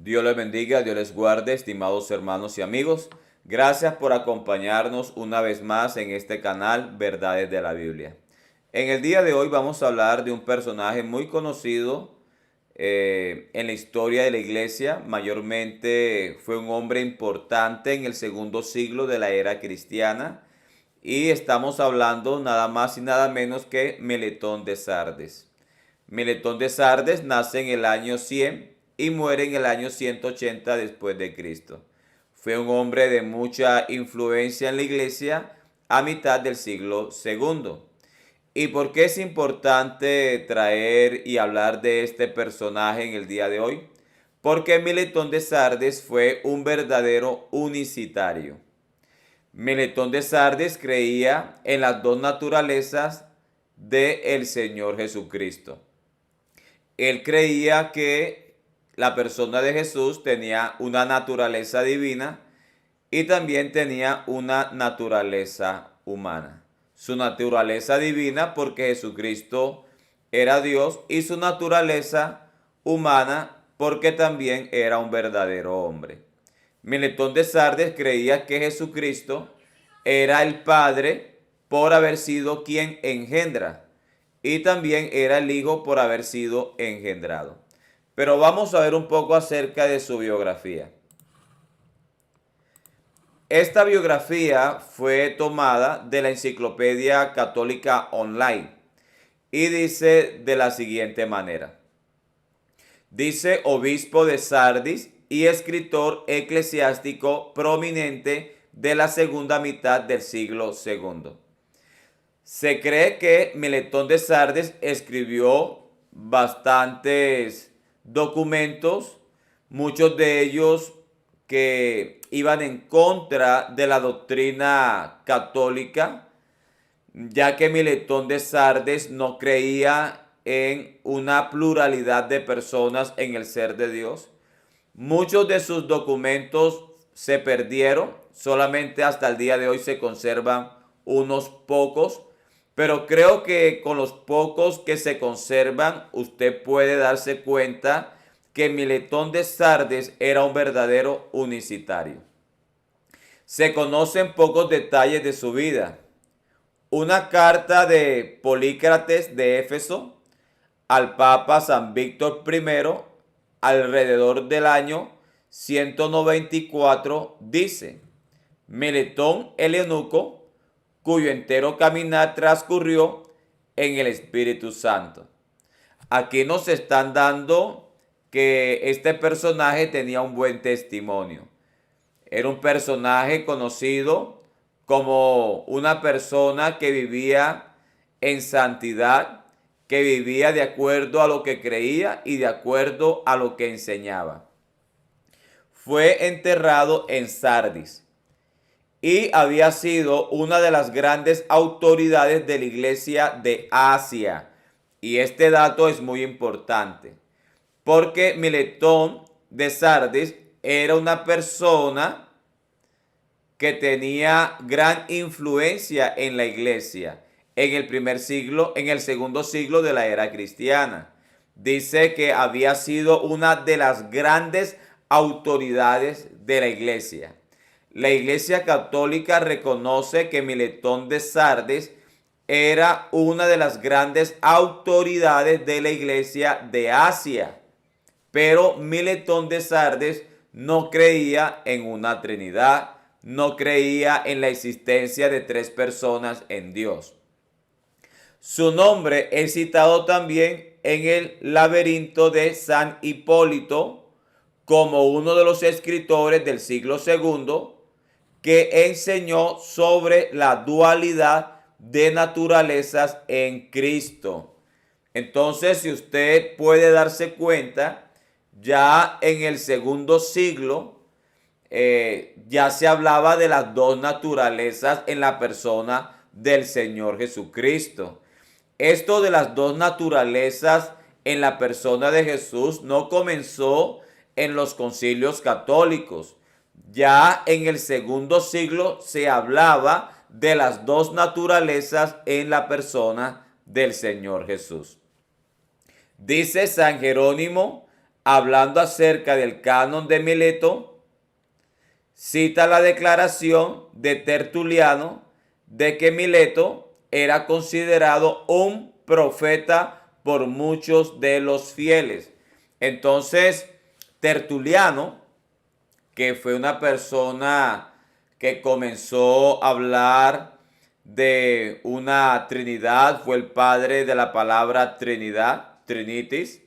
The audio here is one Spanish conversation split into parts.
Dios les bendiga, Dios les guarde, estimados hermanos y amigos. Gracias por acompañarnos una vez más en este canal Verdades de la Biblia. En el día de hoy vamos a hablar de un personaje muy conocido en la historia de la iglesia. Mayormente fue un hombre importante en el segundo siglo de la era cristiana. Y estamos hablando nada más y nada menos que Meletón de Sardes. Meletón de Sardes nace en el año 100 y muere en el año 180 después de Cristo. Fue un hombre de mucha influencia en la iglesia a mitad del siglo segundo. ¿Y por qué es importante traer y hablar de este personaje en el día de hoy? Porque Meletón de Sardes fue un verdadero unicitario. Meletón de Sardes creía en las dos naturalezas del Señor Jesucristo. Él creía que la persona de Jesús tenía una naturaleza divina y también tenía una naturaleza humana. Su naturaleza divina porque Jesucristo era Dios y su naturaleza humana porque también era un verdadero hombre. Meletón de Sardes creía que Jesucristo era el Padre por haber sido quien engendra y también era el Hijo por haber sido engendrado. Pero vamos a ver un poco acerca de su biografía. Esta biografía fue tomada de la Enciclopedia Católica Online y dice de la siguiente manera. Dice obispo de Sardis y escritor eclesiástico prominente de la segunda mitad del siglo segundo. Se cree que Meletón de Sardes escribió bastantes documentos, muchos de ellos que iban en contra de la doctrina católica, ya que Meletón de Sardes no creía en una pluralidad de personas en el ser de Dios. Muchos de sus documentos se perdieron, solamente hasta el día de hoy se conservan unos pocos, pero creo que con los pocos que se conservan usted puede darse cuenta que Meletón de Sardes era un verdadero unicitario. Se conocen pocos detalles de su vida. Una carta de Polícrates de Éfeso al Papa San Víctor I alrededor del año 194 dice: Meletón el eunuco, cuyo entero caminar transcurrió en el Espíritu Santo. Aquí nos están dando que este personaje tenía un buen testimonio. Era un personaje conocido como una persona que vivía en santidad, que vivía de acuerdo a lo que creía y de acuerdo a lo que enseñaba. Fue enterrado en Sardis y había sido una de las grandes autoridades de la iglesia de Asia. Y este dato es muy importante, porque Meletón de Sardes era una persona que tenía gran influencia en la iglesia en el primer siglo, en el segundo siglo de la era cristiana. Dice que había sido una de las grandes autoridades de la iglesia. La iglesia católica reconoce que Meletón de Sardes era una de las grandes autoridades de la iglesia de Asia. Pero Meletón de Sardes no creía en una Trinidad, no creía en la existencia de tres personas en Dios. Su nombre es citado también en el laberinto de San Hipólito como uno de los escritores del siglo segundo que enseñó sobre la dualidad de naturalezas en Cristo. Entonces, si usted puede darse cuenta, ya en el segundo siglo ya se hablaba de las dos naturalezas en la persona del Señor Jesucristo. Esto de las dos naturalezas en la persona de Jesús no comenzó en los concilios católicos. Ya en el segundo siglo se hablaba de las dos naturalezas en la persona del Señor Jesús. Dice San Jerónimo hablando acerca del canon de Mileto, cita la declaración de Tertuliano de que Mileto era considerado un profeta por muchos de los fieles. Entonces, Tertuliano, que fue una persona que comenzó a hablar de una Trinidad, fue el padre de la palabra Trinidad, Trinitis.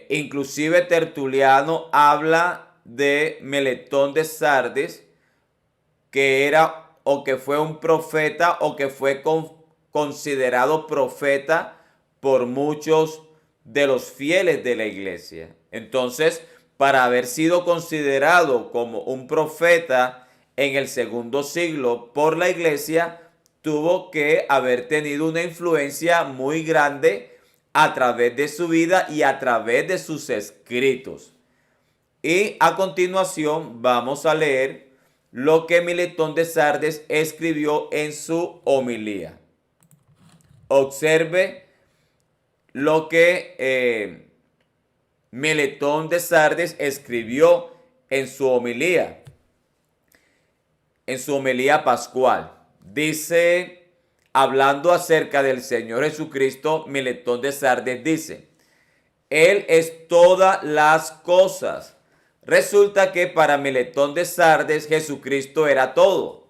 Inclusive Tertuliano habla de Meletón de Sardes, que era o que fue un profeta o que fue considerado profeta por muchos de los fieles de la iglesia. Entonces, para haber sido considerado como un profeta en el segundo siglo por la iglesia, tuvo que haber tenido una influencia muy grande a través de su vida y a través de sus escritos. Y a continuación vamos a leer lo que Meletón de Sardes escribió en su homilía. Observe lo que Meletón de Sardes escribió en su homilía pascual. Dice, hablando acerca del Señor Jesucristo, Meletón de Sardes dice: Él es todas las cosas. Resulta que para Meletón de Sardes Jesucristo era todo.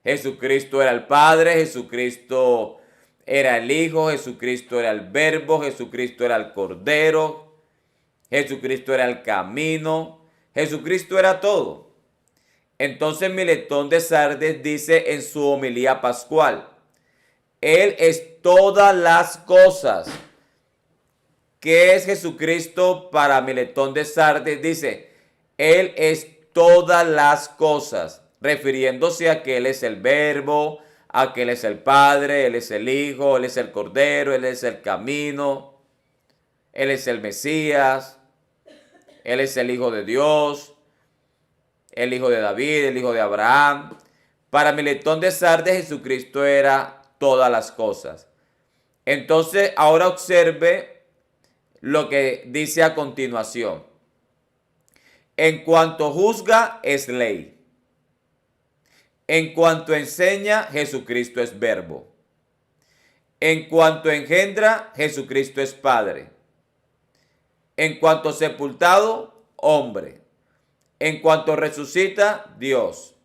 Jesucristo era el Padre, Jesucristo era el Hijo, Jesucristo era el Verbo, Jesucristo era el Cordero, Jesucristo era el camino, Jesucristo era todo. Entonces Meletón de Sardes dice en su homilía pascual: Él es todas las cosas. ¿Qué es Jesucristo para Meletón de Sardes? Dice, Él es todas las cosas, refiriéndose a que Él es el Verbo, a que Él es el Padre, Él es el Hijo, Él es el Cordero, Él es el camino, Él es el Mesías, Él es el Hijo de Dios, el Hijo de David, el Hijo de Abraham. Para Meletón de Sardes Jesucristo era todas las cosas. Entonces ahora observe lo que dice a continuación. En cuanto juzga, es ley. En cuanto enseña, Jesucristo es verbo. En cuanto engendra, Jesucristo es Padre. En cuanto sepultado, hombre. En cuanto resucita, Dios.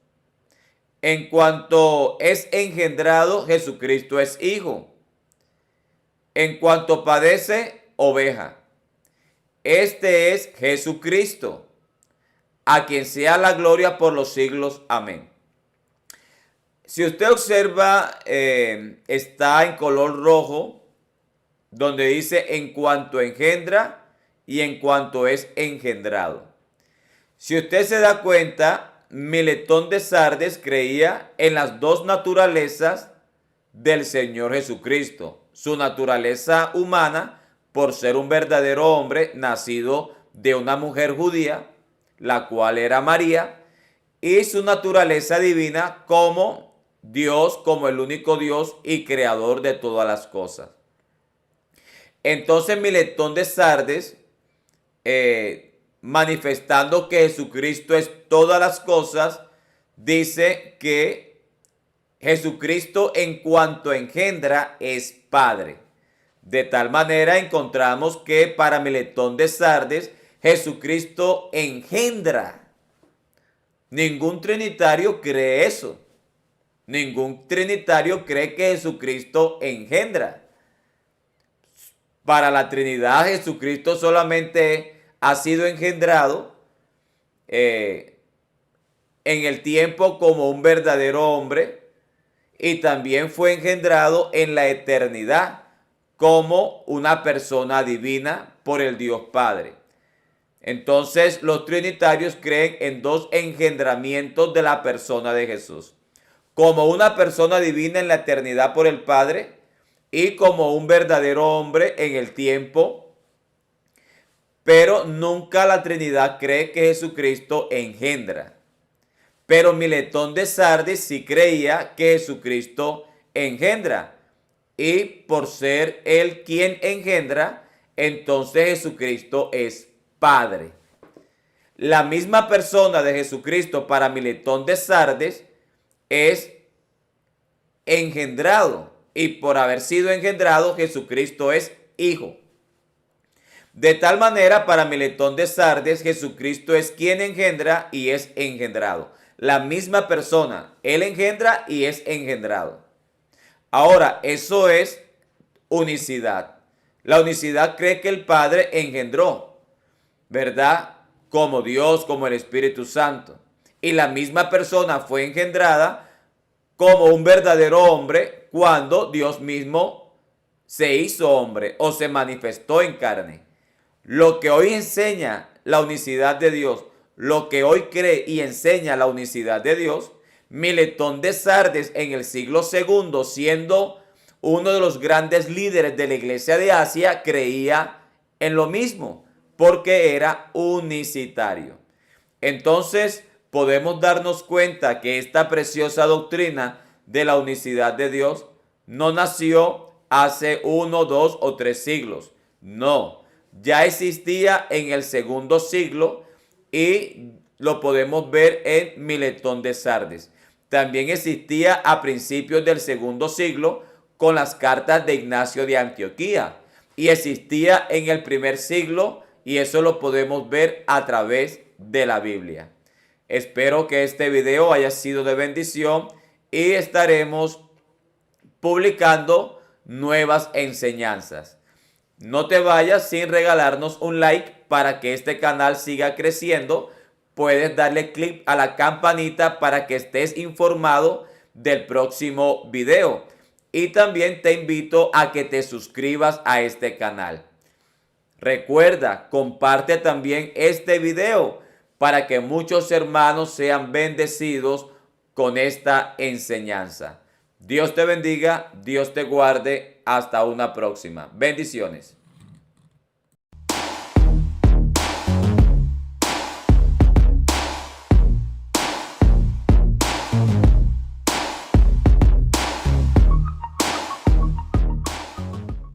En cuanto es engendrado, Jesucristo es Hijo. En cuanto padece, oveja. Este es Jesucristo, a quien sea la gloria por los siglos. Amén. Si usted observa, está en color rojo, donde dice en cuanto engendra y en cuanto es engendrado. Si usted se da cuenta, Meletón de Sardes creía en las dos naturalezas del Señor Jesucristo. Su naturaleza humana, por ser un verdadero hombre nacido de una mujer judía, la cual era María, y su naturaleza divina como Dios, como el único Dios y creador de todas las cosas. Entonces Meletón de Sardes, manifestando que Jesucristo es todas las cosas, dice que Jesucristo en cuanto engendra es Padre. De tal manera encontramos que para Meletón de Sardes Jesucristo engendra. Ningún trinitario cree eso. Ningún trinitario cree que Jesucristo engendra. Para la Trinidad Jesucristo solamente ha sido engendrado en el tiempo como un verdadero hombre y también fue engendrado en la eternidad como una persona divina por el Dios Padre. Entonces los trinitarios creen en dos engendramientos de la persona de Jesús. Como una persona divina en la eternidad por el Padre y como un verdadero hombre en el tiempo. Pero nunca la Trinidad cree que Jesucristo engendra. Pero Meletón de Sardes sí creía que Jesucristo engendra. Y por ser él quien engendra, entonces Jesucristo es Padre. La misma persona de Jesucristo para Miletón de Sardes es engendrado, y por haber sido engendrado, Jesucristo es Hijo. De tal manera, para Miletón de Sardes, Jesucristo es quien engendra y es engendrado. La misma persona, Él engendra y es engendrado. Ahora, eso es unicidad. La unicidad cree que el Padre engendró, ¿verdad? Como Dios, como el Espíritu Santo. Y la misma persona fue engendrada como un verdadero hombre cuando Dios mismo se hizo hombre o se manifestó en carne. Lo que hoy enseña la unicidad de Dios, lo que hoy cree y enseña la unicidad de Dios, Miletón de Sardes en el siglo II, siendo uno de los grandes líderes de la iglesia de Asia, creía en lo mismo, porque era unicitario. Entonces podemos darnos cuenta que esta preciosa doctrina de la unicidad de Dios no nació hace 1, 2 o 3 siglos. No, ya existía en el segundo siglo y lo podemos ver en Miletón de Sardes. También existía a principios del segundo siglo con las cartas de Ignacio de Antioquía. Y existía en el primer siglo, y eso lo podemos ver a través de la Biblia. Espero que este video haya sido de bendición y estaremos publicando nuevas enseñanzas. No te vayas sin regalarnos un like para que este canal siga creciendo. Puedes darle clic a la campanita para que estés informado del próximo video. Y también te invito a que te suscribas a este canal. Recuerda, comparte también este video para que muchos hermanos sean bendecidos con esta enseñanza. Dios te bendiga, Dios te guarde. Hasta una próxima. Bendiciones.